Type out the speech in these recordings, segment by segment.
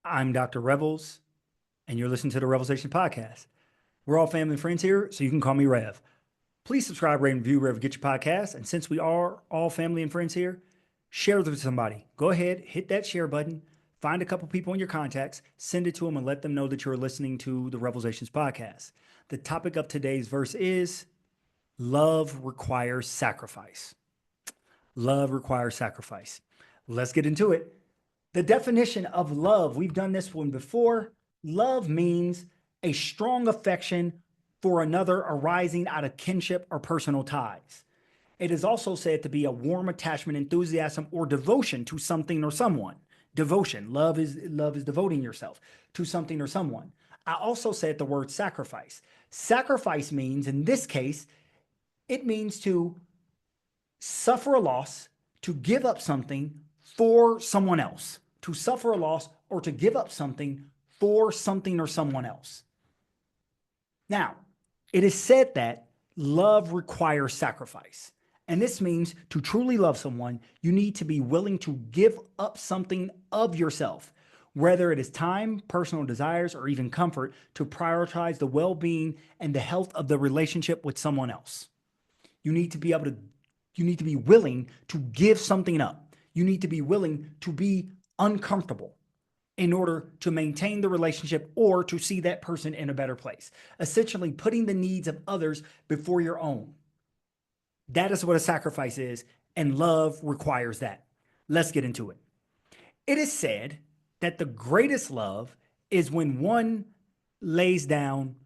I'm Dr. Revels, and you're listening to the REVELSations podcast. We're all family and friends here, so you can call me Rev. Please subscribe, rate, and review wherever you get your podcast. And since we are all family and friends here, share it with somebody. Go ahead, hit that share button, find a couple people in your contacts, send it to them, and let them know that you're listening to the REVELSations podcast. The topic of today's verse is love requires sacrifice. Love requires sacrifice. Let's get into it. The definition of love, we've done this one before. Love means a strong affection for another arising out of kinship or personal ties. It is also said to be a warm attachment, enthusiasm, or devotion to something or someone. Devotion, love is devoting yourself to something or someone. I also said the word sacrifice. Sacrifice means, in this case, it means to suffer a loss, to give up something for someone else, to suffer a loss or to give up something for something or someone else. Now, it is said that love requires sacrifice. And this means to truly love someone, you need to be willing to give up something of yourself, whether it is time, personal desires, or even comfort, to prioritize the well being and the health of the relationship with someone else. You need to be able to, you need to be willing to give something up. You need to be willing to be uncomfortable in order to maintain the relationship or to see that person in a better place. Essentially, putting the needs of others before your own. That is what a sacrifice is, and love requires that. Let's get into it. It is said that the greatest love is when one lays down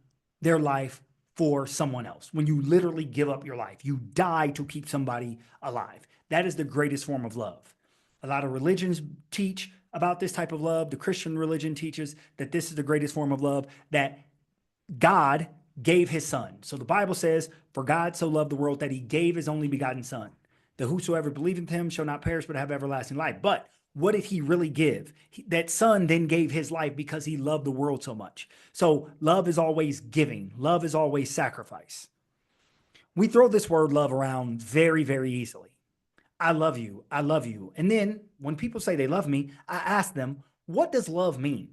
their life for someone else, when you literally give up your life. You die to keep somebody alive. That is the greatest form of love. A lot of religions teach about this type of love. The Christian religion teaches that this is the greatest form of love, that God gave his son. So the Bible says, for God so loved the world that he gave his only begotten son, that whosoever believeth in him shall not perish but have everlasting life. But what did he really give? That son then gave his life because he loved the world so much. So love is always giving. Love is always sacrifice. We throw this word love around very, very easily. I love you. I love you. And then when people say they love me, I ask them, what does love mean?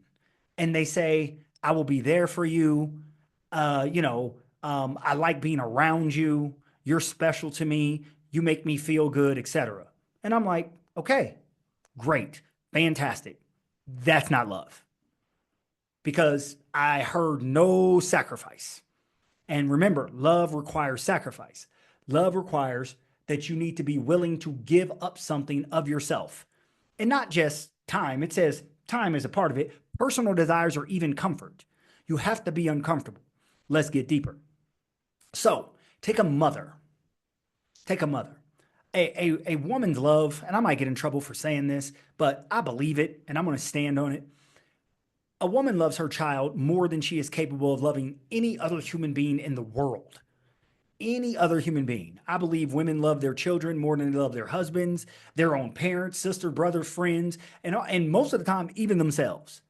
And they say, I will be there for you. I like being around you. You're special to me. You make me feel good, etc. And I'm like, okay, great, fantastic. That's not love because I heard no sacrifice. And remember, love requires sacrifice. Love requires that you need to be willing to give up something of yourself and not just time. It says time is a part of it, personal desires, or even comfort. You have to be uncomfortable. Let's get deeper. So take a mother. Take a mother. A woman's love, and I might get in trouble for saying this, but I believe it and I'm going to stand on it. A woman loves her child more than she is capable of loving any other human being in the world. Any other human being. I believe women love their children more than they love their husbands, their own parents, sister, brother, friends, and most of the time, even themselves.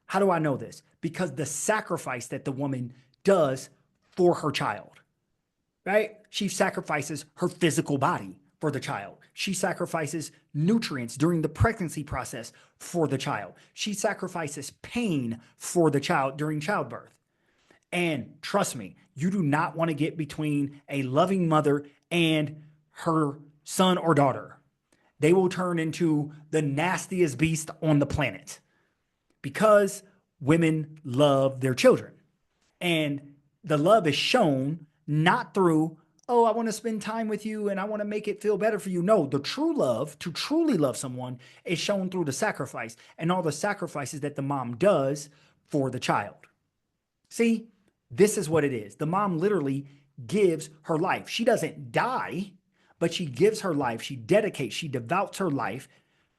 How do I know this? Because the sacrifice that the woman does for her child, right? She sacrifices her physical body for the child. She sacrifices nutrients during the pregnancy process for the child. She sacrifices pain for the child during childbirth. And trust me, you do not want to get between a loving mother and her son or daughter. They will turn into the nastiest beast on the planet because women love their children. And the love is shown not through, oh, I want to spend time with you and I want to make it feel better for you. No, the true love, to truly love someone, is shown through the sacrifice and all the sacrifices that the mom does for the child. See, this is what it is. The mom literally gives her life. She doesn't die, but she gives her life. She dedicates, she devotes her life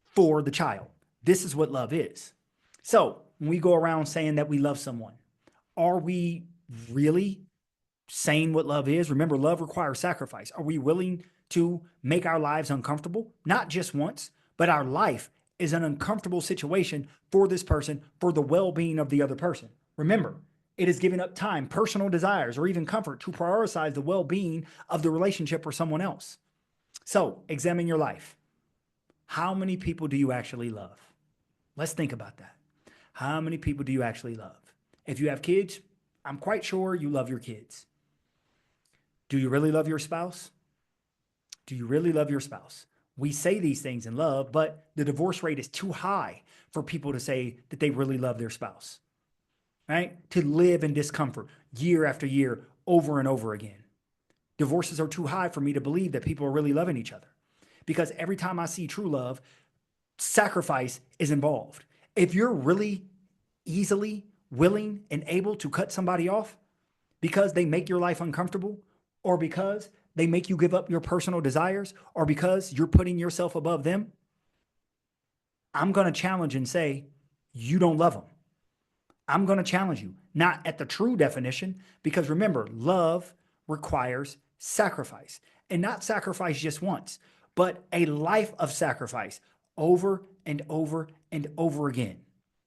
for the child. This is what love is. So when we go around saying that we love someone, are we really saying what love is? Remember, love requires sacrifice. Are we willing to make our lives uncomfortable? Not just once, but our life is an uncomfortable situation for this person, for the well-being of the other person. Remember, it is giving up time, personal desires, or even comfort to prioritize the well-being of the relationship or someone else. So examine your life. How many people do you actually love? Let's think about that. How many people do you actually love? If you have kids, I'm quite sure you love your kids. Do you really love your spouse? Do you really love your spouse? We say these things in love, but the divorce rate is too high for people to say that they really love their spouse, right? To live in discomfort year after year, over and over again. Divorces are too high for me to believe that people are really loving each other, because every time I see true love, sacrifice is involved. If you're really easily willing and able to cut somebody off because they make your life uncomfortable, or because they make you give up your personal desires, or because you're putting yourself above them, I'm going to challenge and say, you don't love them. I'm going to challenge you, not at the true definition, because remember, love requires sacrifice, and not sacrifice just once, but a life of sacrifice over and over and over again.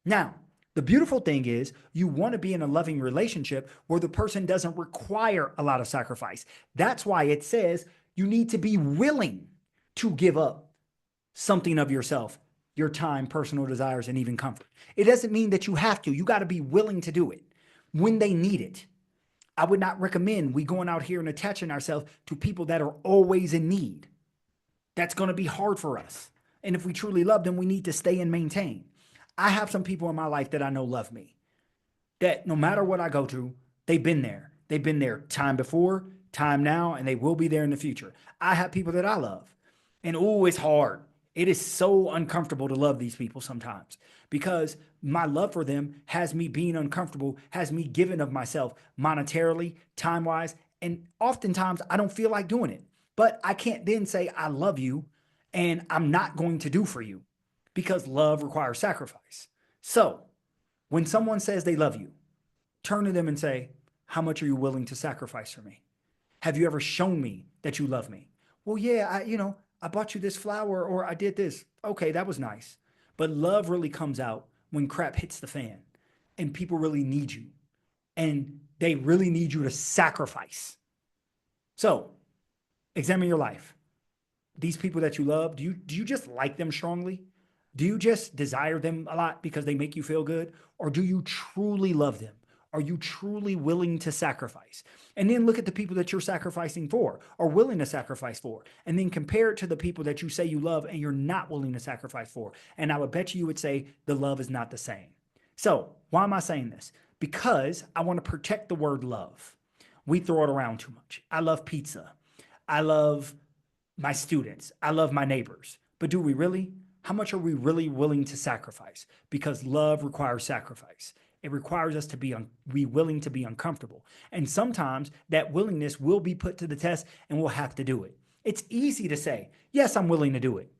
Now, the beautiful thing is you want to be in a loving relationship where the person doesn't require a lot of sacrifice. That's why it says you need to be willing to give up something of yourself, your time, personal desires, and even comfort. It doesn't mean that you have to. You got to be willing to do it when they need it. I would not recommend we going out here and attaching ourselves to people that are always in need. That's going to be hard for us. And if we truly love them, we need to stay and maintain. I have some people in my life that I know love me, that no matter what I go through, they've been there. They've been there time before, time now, and they will be there in the future. I have people that I love. And it's hard. It is so uncomfortable to love these people sometimes, because my love for them has me being uncomfortable, has me giving of myself monetarily, time-wise, and oftentimes I don't feel like doing it. But I can't then say I love you and I'm not going to do for you, because love requires sacrifice. So when someone says they love you, turn to them and say, how much are you willing to sacrifice for me? Have you ever shown me that you love me? Well, yeah, I bought you this flower, or I did this. Okay, that was nice. But love really comes out when crap hits the fan and people really need you, and they really need you to sacrifice. So examine your life. These people that you love, do you just like them strongly? Do you just desire them a lot because they make you feel good? Or do you truly love them? Are you truly willing to sacrifice? And then look at the people that you're sacrificing for, or willing to sacrifice for, and then compare it to the people that you say you love and you're not willing to sacrifice for. And I would bet you would say the love is not the same. So why am I saying this? Because I want to protect the word love. We throw it around too much. I love pizza. I love my students. I love my neighbors. But do we really? How much are we really willing to sacrifice? Because love requires sacrifice. It requires us to be willing to be uncomfortable. And sometimes that willingness will be put to the test and we'll have to do it. It's easy to say, yes, I'm willing to do it.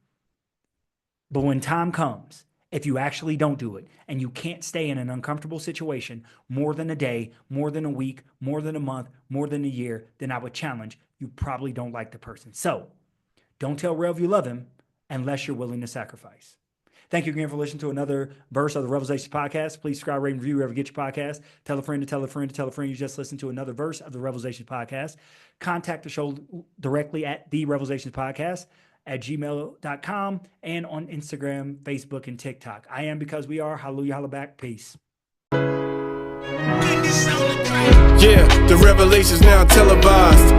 But when time comes, if you actually don't do it and you can't stay in an uncomfortable situation more than a day, more than a week, more than a month, more than a year, then I would challenge you probably don't like the person. So don't tell Rev you love him unless you're willing to sacrifice. Thank you again for listening to another verse of the REVELSations podcast. Please subscribe, rate, and review wherever you get your podcast. Tell a friend to tell a friend to tell a friend you just listened to another verse of the REVELSations podcast. Contact the show directly at the REVELSations podcast at gmail.com and on Instagram, Facebook, and TikTok. I am because we are. Hallelujah, holla back. Peace. Yeah, the revelations now televised.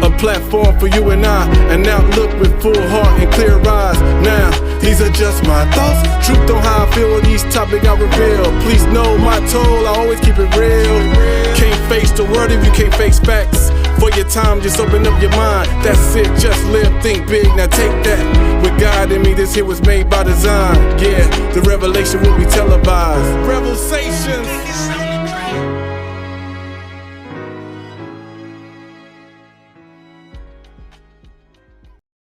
A platform for you and I. And now look with full heart and clear eyes. Now, these are just my thoughts. Truth on how I feel on these topics I reveal. Please know my toll, I always keep it real. Can't face the word if you can't face facts. For your time, just open up your mind. That's it, just live, think big, now take that. With God in me, this here was made by design. Yeah, the revelation will be televised. REVELSations.